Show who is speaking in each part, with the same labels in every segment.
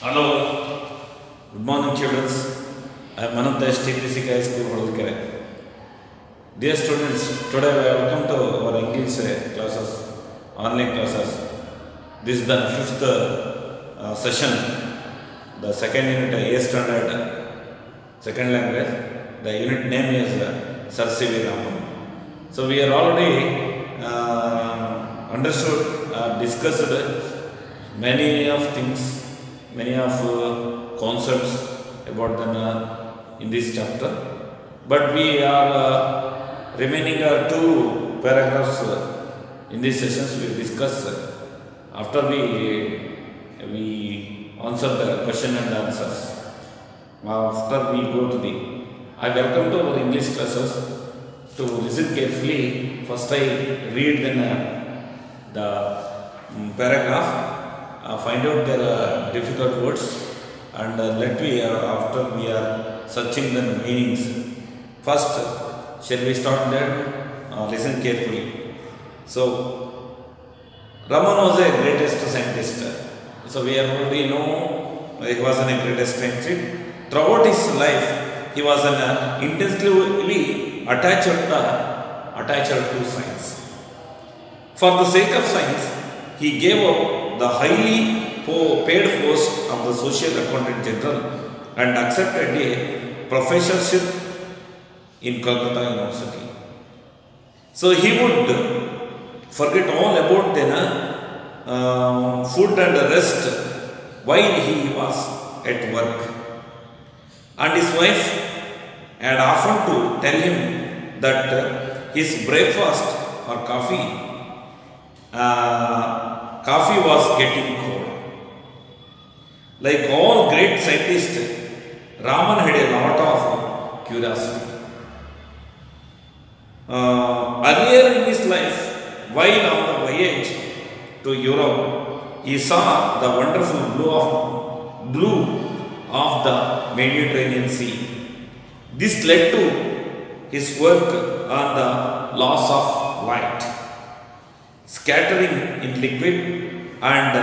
Speaker 1: Hello, good morning, children. I am Manantesh, TPC High School, Vadalkere. Dear students, today we welcome to our English classes, online classes. This is the fifth session, the second unit, A standard, second language. The unit name is Sir C.V. Raman. So we are already understood, discussed many of things. Many of concepts about them in this chapter, but we are remaining two paragraphs in these sessions. We discuss after we answer the question and answers. After we go to the, I welcome to our English classes to listen carefully. First I read, then the paragraph. Find out their difficult words, and after we are searching the meanings. First, shall we start there? Listen carefully. So, Raman was a greatest scientist. So we already know he was a greatest scientist. Throughout his life, he was intensely attached to science. For the sake of science, he gave up the highly paid post of the Social Accountant General and accepted a professorship in Calcutta University. So he would forget all about food and rest while he was at work. And his wife had often to tell him that his breakfast or coffee was getting cold. Like all great scientists, Raman had a lot of curiosity. Earlier in his life, while on the voyage to Europe, he saw the wonderful blue of the Mediterranean Sea. This led to his work on the laws of light, scattering in liquid, and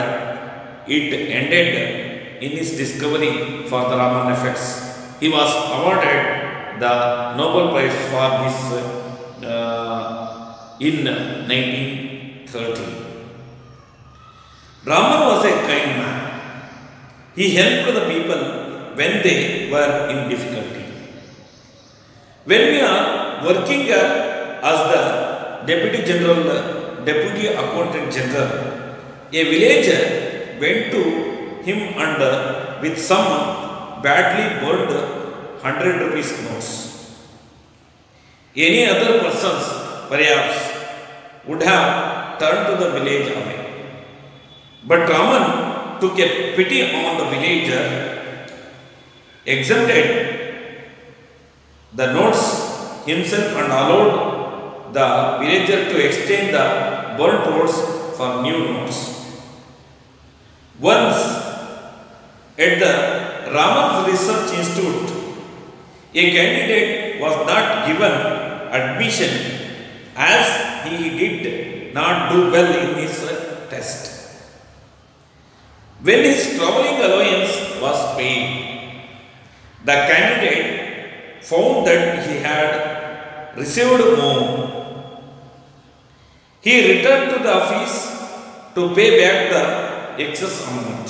Speaker 1: it ended in his discovery for the Raman effects. He was awarded the Nobel Prize for this in 1930. Raman was a kind man. He helped the people when they were in difficulty. When we are working as the Deputy Accountant General, a villager went to him and with some badly burned 100 rupees notes. Any other persons perhaps would have turned to the village away. But Raman took a pity on the villager, exempted the notes himself and allowed the villager to exchange the burnt notes for new notes. Once at the Raman's Research Institute, a candidate was not given admission as he did not do well in his test. When his travelling allowance was paid, the candidate found that he had received more. He returned to the office to pay back the excess amount.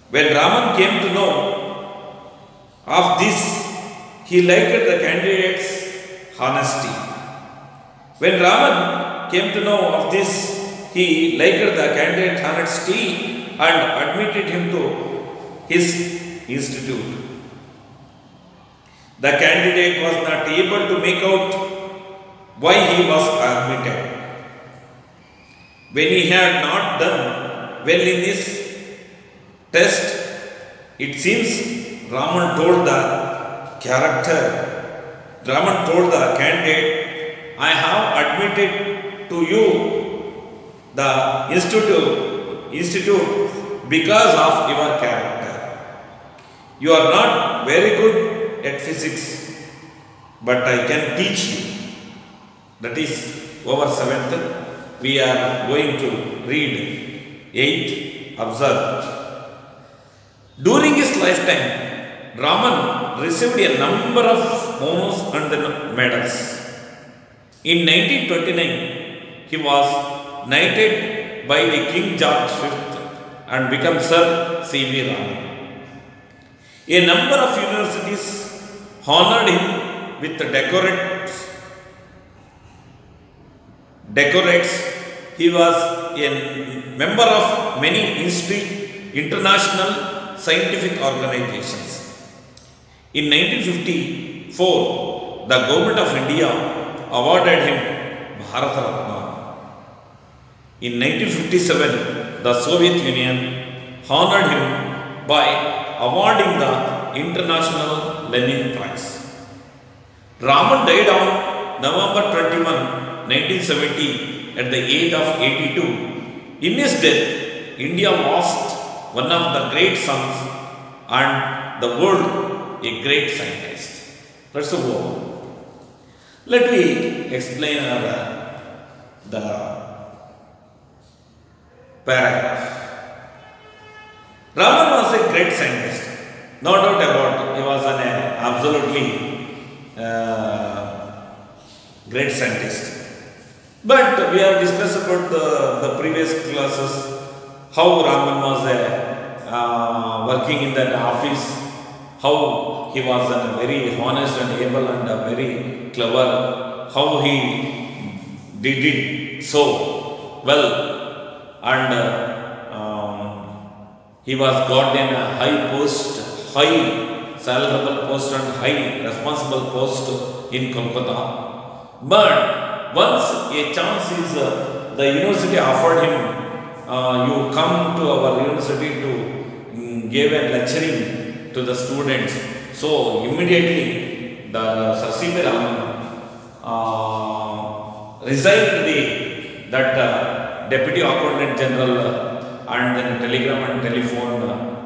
Speaker 1: When Raman came to know of this, he liked the candidate's honesty. When Raman came to know of this, he liked the candidate's honesty and admitted him to his institute. The candidate was not able to make out why he was admitted. When he had not done well in his test, it seems Raman told the candidate, I have admitted to you the institute because of your character. You are not very good at physics, but I can teach you. That is over 7th. We are going to read 8. Observe. During his lifetime, Raman received a number of honors and medals. In 1929, he was knighted by the King George V and became Sir C.V. Raman. A number of universities honored him with decorates. He was a member of many international scientific organizations. In 1954, the government of India awarded him Bharat Ratna. In 1957, the Soviet Union honored him by awarding the International Lenin Prize. Raman died on November 21, 1970 at the age of 82. In his death, India lost one of the great sons and the world a great scientist. Let's go on. Let me explain the paragraph. Raman was a great scientist. No doubt about it. He was an absolutely great scientist. But we have discussed about the previous classes, how Raman was working in that office, how he was very honest and able and very clever, how he did it so well, and he was got in a high post, high salariable post and high responsible post in Kolkata. But once a chance is, the university offered him, you come to our university to give a lecturing to the students. So immediately the Sir C.V. Raman resigned that Deputy Accountant General and then telegram and telephone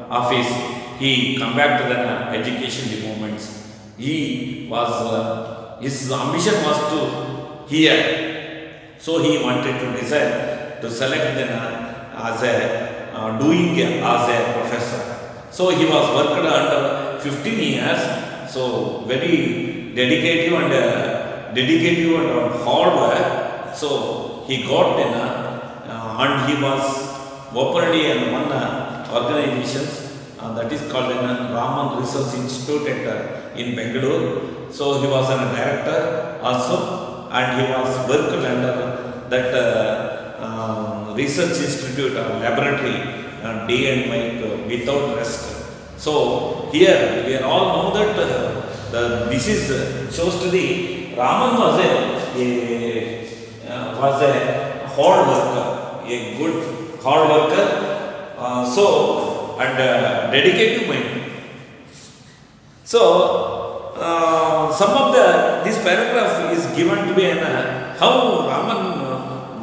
Speaker 1: office. He come back to the education departments. He was his ambition was to hear, so he wanted to decide to select them as a doing as a professor. So he was worked under 15 years. So very dedicative and hard work. So he got in and he was openly in one organizations that is called Raman Research Institute in Bangalore. So he was a director also, and he was worked under that research institute or laboratory day and night without rest. So here we all know that this is shows to the Raman was a hard worker, a good hard worker, so and dedicated mind. So some of this paragraph is given to be how Raman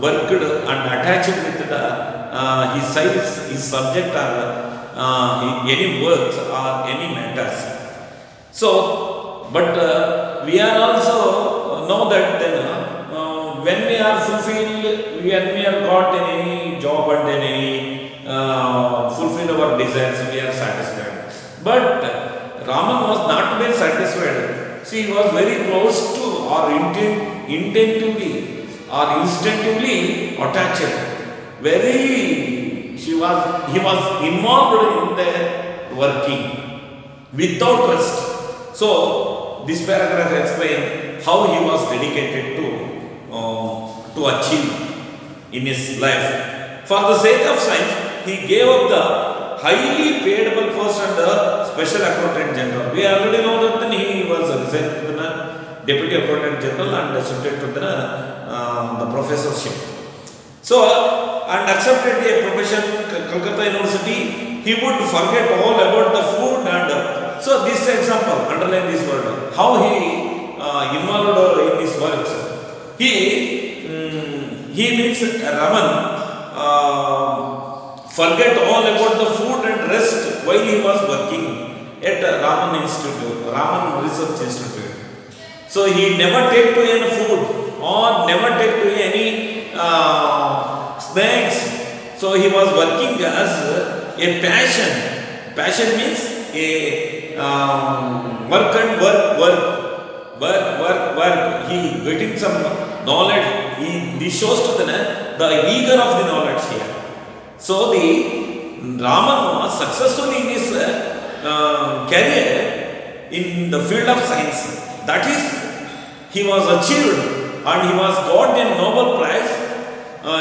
Speaker 1: worked and attached with his subject or any works or any matters. So, but we are also know that when we are fulfilled, when we are got in any job and then any fulfill our desires, we are satisfied. But Raman was not very satisfied. See, he was very close to or intentively or instinctively attached. He was involved in the working without rest. So this paragraph explains how he was dedicated to achieve in his life. For the sake of science, he gave up the highly paidable post and the special accountant general. We already know that he was resigned to the deputy accountant general and shifted to the professorship. So, and accepted a profession Kolkata University. He would forget all about the food and so this example, underline this word, how he involved in his works. He means Raman forget all about the food and rest while he was working at Raman Institute, Raman Research Institute. So he never take to any food or never take to any snacks. So he was working as a passion Passion means a work and work. He getting some knowledge. He shows to the eager of the knowledge here. So the Raman was successful in his career in the field of science. That is, he was achieved and he was got a Nobel Prize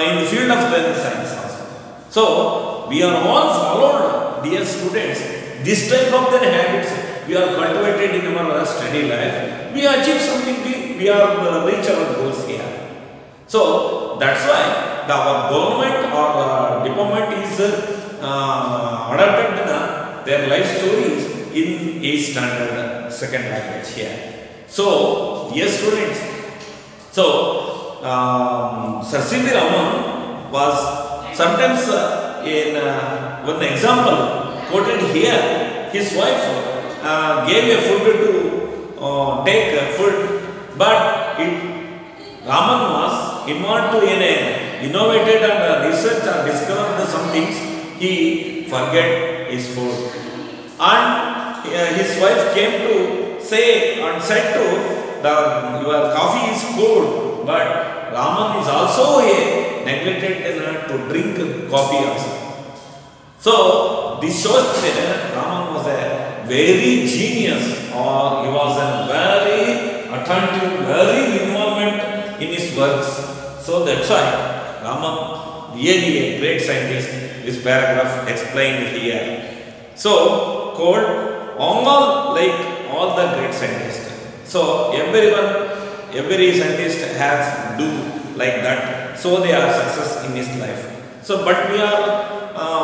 Speaker 1: in the field of science also. So we are all followed, dear students, this type of the habits we are cultivated in our study life. We achieve something big, we are reach our goals here. So that's why our government or department is adapted their life stories in a standard second language here. So, dear students, so Sir C.V. Raman was sometimes in one example quoted here, his wife gave a food to take food, but Raman was involved in a innovated and research or discovered some things, he forget his food. And his wife came to say and said to your coffee is cold, but Raman is also neglected to drink coffee also. So this shows that Raman was a very genius, or he was a very attentive, very involvement in his works. So that's why Raman really a great scientist. This paragraph explained here. So called all like all the great scientists. So every scientist has do like that. So they are success in his life. So but we are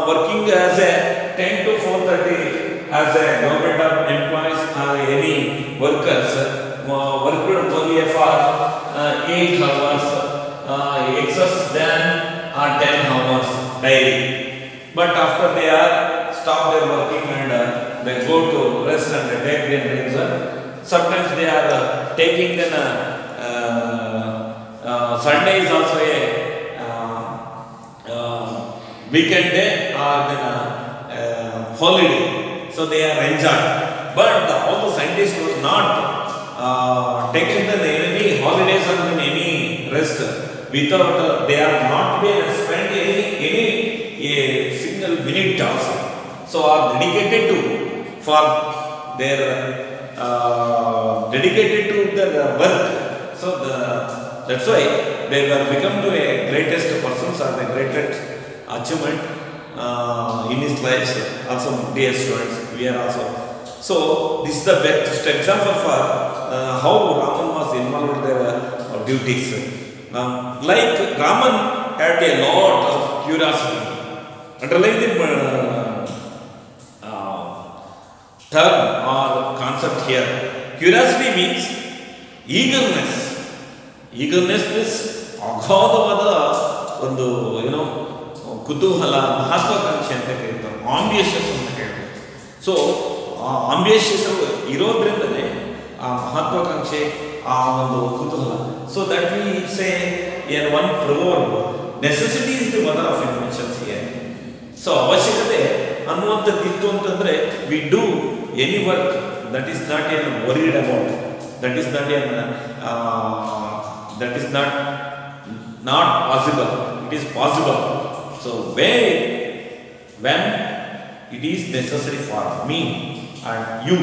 Speaker 1: working as a 10 to 4:30 as a government employees or any workers worked only for 8 hours excess than 10 hours daily. But after they are stop their working and they go to rest and they take their breaks. Sometimes they are taking then Sunday is also a weekend day or then holiday. So they are enjoying. But all the scientists were not taking any holidays or any rest without they are not being spent any a single minute also. So are dedicated to for their dedicated to their work. So that's why they were become to a greatest persons or the greatest achievement in his life. Also, dear students, we are also. So this is the best example for how Raman was involved in their duties. Like Raman had a lot of curiosity. Underline the term or concept here. Curiosity means eagerness. Eagerness is agadavada ಒಂದು ಕುತೂಹಲ ಮಹತ್ವಾಕಾಂಕ್ಷೆ ಅಂತ ಕರೀತಾರೆ, ambitious ಅಂತ ಹೇಳ್ತಾರೆ. So ambitious ಇರೋದ್ರಿಂದಲೇ ಆ ಮಹತ್ವಾಕಾಂಕ್ಷೆ ಆ ಒಂದು ಕುತೂಹಲ. So that we say in one proverb, necessity is the mother of inventions here. So ಅವಶ್ಯಕತೆ ಅನ್ನುವಂಥದ್ದು ಇತ್ತು ಅಂತಂದರೆ we do any work that is not an worried about, that is not an that is not possible, it is possible. So when it is necessary for me and you,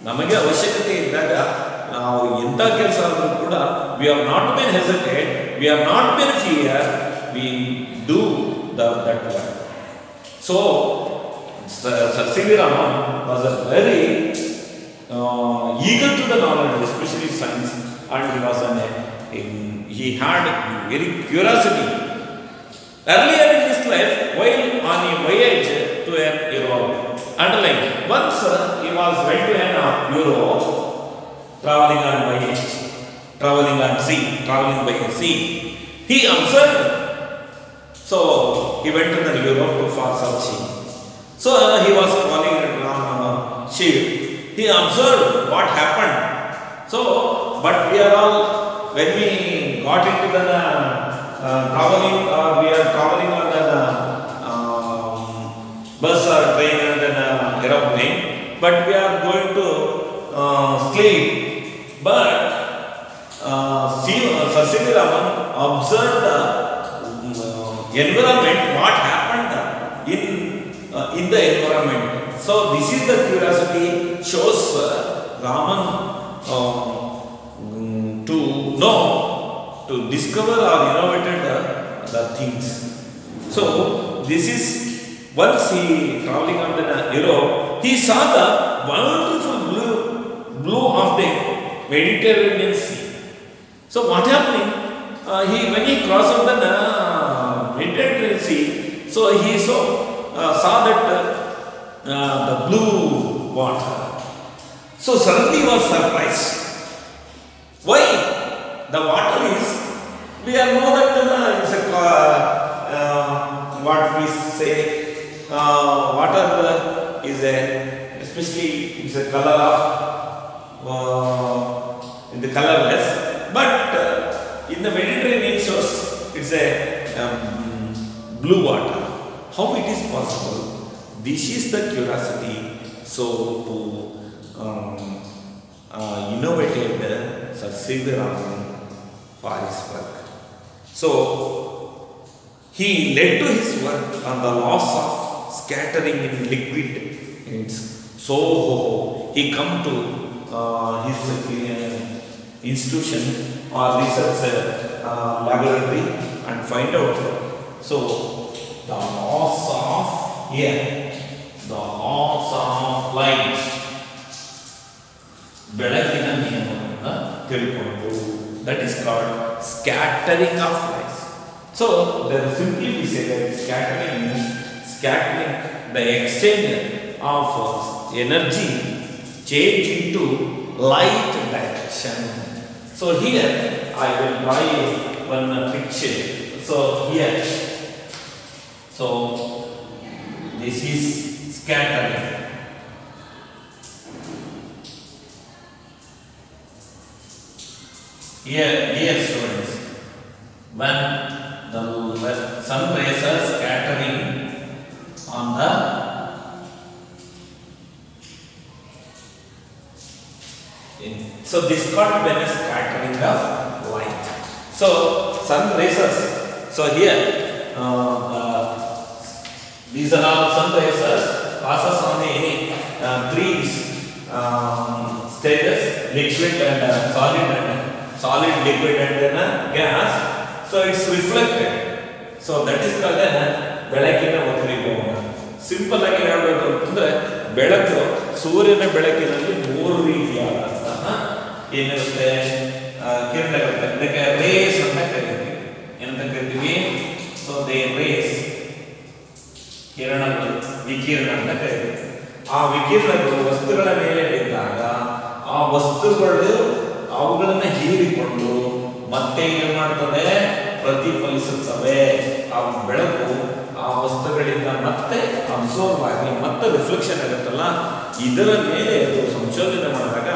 Speaker 1: ನಮಗೆ ಅವಶ್ಯಕತೆ ಇದ್ದಾಗ ನಾವು ಎಂಥ ಕೆಲಸ ಆದರೂ ಕೂಡ we have not been hesitate, we have not been fear, we do that work. So Sir C.V. Raman was a very eager to the knowledge, especially science, and he was he had very curiosity. Earlier in his life, while on a voyage to Europe, underline, once he went to Europe, traveling on voyage, traveling on sea, traveling by sea. He observed. So he went to the Europe for searching. So he was calling on ship. He observed what happened. So, but we are all, when we got into the traveling, we are traveling on the bus or train and then but we are going to sleep. But Sir C.V. Raman observed the environment, what happened in the environment. So this is the curiosity shows Raman to know, to discover or innovated the things. So this is, once he traveling on the Europe, he saw the wonderful blue of the Mediterranean Sea. So what happening? When he crossed the Mediterranean Sea, so he saw that the blue water. So suddenly he was surprised. Why? The water is, we all know that it's a what we say, water is a, especially it's a color of in the colorless. But in the Mediterranean shores, it's a blue water. How it is possible? This is the curiosity. So to innovated Sir C.V. Raman for his work. So he led to his work on the laws of scattering in liquid. So he come to his institution or research laboratory and find out. So the laws of the laws of light, ಬೆಳಕಿನ ನಿಯಮವನ್ನು ತಿಳ್ಕೊಂಡು, that is called scattering of light. So there simply we say that scattering means scattering, the exchange of energy change into light direction. So here I will draw one picture. So here, so this is scattering. Here, dear students, when the sun rays are scattering on the so this is called when a scattering of light. So sun rays, so here these are all sun rays passes on any three stages: liquid and solid, liquid and then gas. So it's reflected. So that is called ಬೆಳಕಿನ ವಕ್ರೀಭವನ. Simple ಆಗಿ ಹೇಳಬೇಕು ಅಂತಂದ್ರೆ, ಬೆಳಕು ಸೂರ್ಯನ ಬೆಳಕಿನಲ್ಲಿ ಮೂರು ರೀತಿಯಾದಂತಹ ಏನಿರುತ್ತೆ ಕಿರಣಗಳಿರುತ್ತೆ. ಅದಕ್ಕೆ ರೇಸ್ ಅಂತ ಕರಿತೀವಿ. ಏನಂತ ಕರಿತೀವಿ? ಸೊ ದೇ ರೇಸ್, ಕಿರಣಗಳು, ವಿಕಿರಣ ಅಂತ ಕರಿತೀವಿ. ಆ ವಿಕಿರಣಗಳು ವಸ್ತುಗಳ ಮೇಲೆ ಬಿದ್ದಾಗ ಆ ವಸ್ತುಗಳು ಅವುಗಳನ್ನು ಹೀರಿಕೊಂಡು ಮತ್ತೆ ಏನು ಮಾಡ್ತದೆ? ಪ್ರತಿಫಲಿಸುತ್ತವೆ. ಆ ಬೆಳಕು ಆ ವಸ್ತುಗಳಿಂದ ಮತ್ತೆ ಅಬ್ಸರ್ವ್ ಆಗಿ ಮತ್ತೆ ರಿಫ್ಲೆಕ್ಷನ್ ಆಗುತ್ತಲ್ಲ, ಇದರ ಮೇಲೆ ಸಂಶೋಧನೆ ಮಾಡಿದಾಗ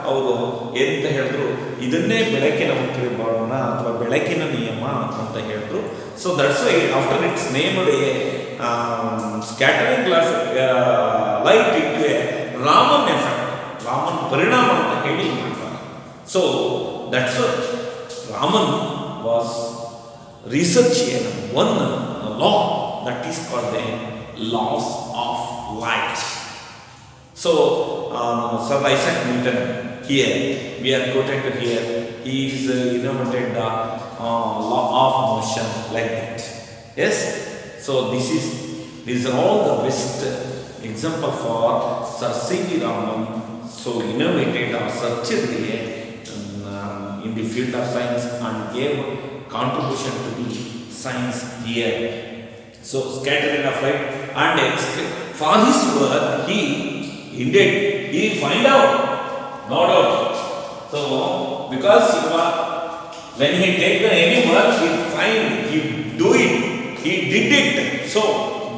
Speaker 1: ಅವರು ಏನಂತ ಹೇಳಿದ್ರು, ಇದನ್ನೇ ಬೆಳಕಿನ ವಕ್ರೀಭವನ ಅಥವಾ ಬೆಳಕಿನ ನಿಯಮ ಅಂತ ಹೇಳಿದ್ರು. So that's why after it's named scattering light into A Raman effect, Raman ಪರಿಣಾಮ ಅಂತ ಹೇಳಿ ಮಾಡ್ತಾರೆ. So that's what Raman was researching one law that is called the laws of light. So Sir Isaac Newton, here we are quoted here, he is innovated the law of motion like that. Yes. So these are all the best example for Sir C.V. Raman. So innovated or searched in the field of science and gave contribution to the science here. So scattering of light and for his work he find out, no doubt. So because when he take any work, he do it, he did it so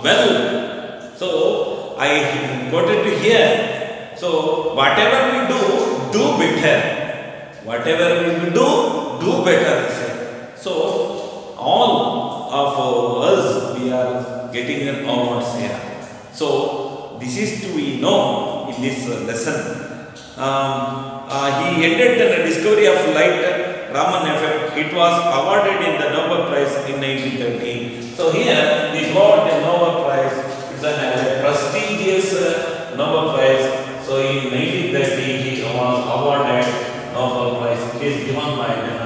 Speaker 1: well. So I quoted to here. So whatever we do better. Whatever we will do better, he said. So all of us, we are getting an awards here. So this is to we know, in this lesson. He ended the discovery of light Raman effect. It was awarded in the Nobel Prize in 1930. So here we got the Nobel Prize. It's a prestigious Nobel Prize. So in 1930 he was awarded Nobel Prize. It is given by the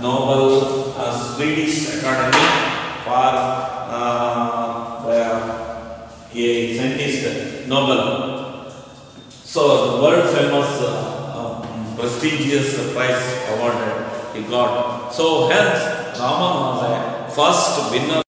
Speaker 1: Nobel Swedish Academy for a scientist Nobel. So the world famous prestigious prize awarded he got. So hence Raman was a first winner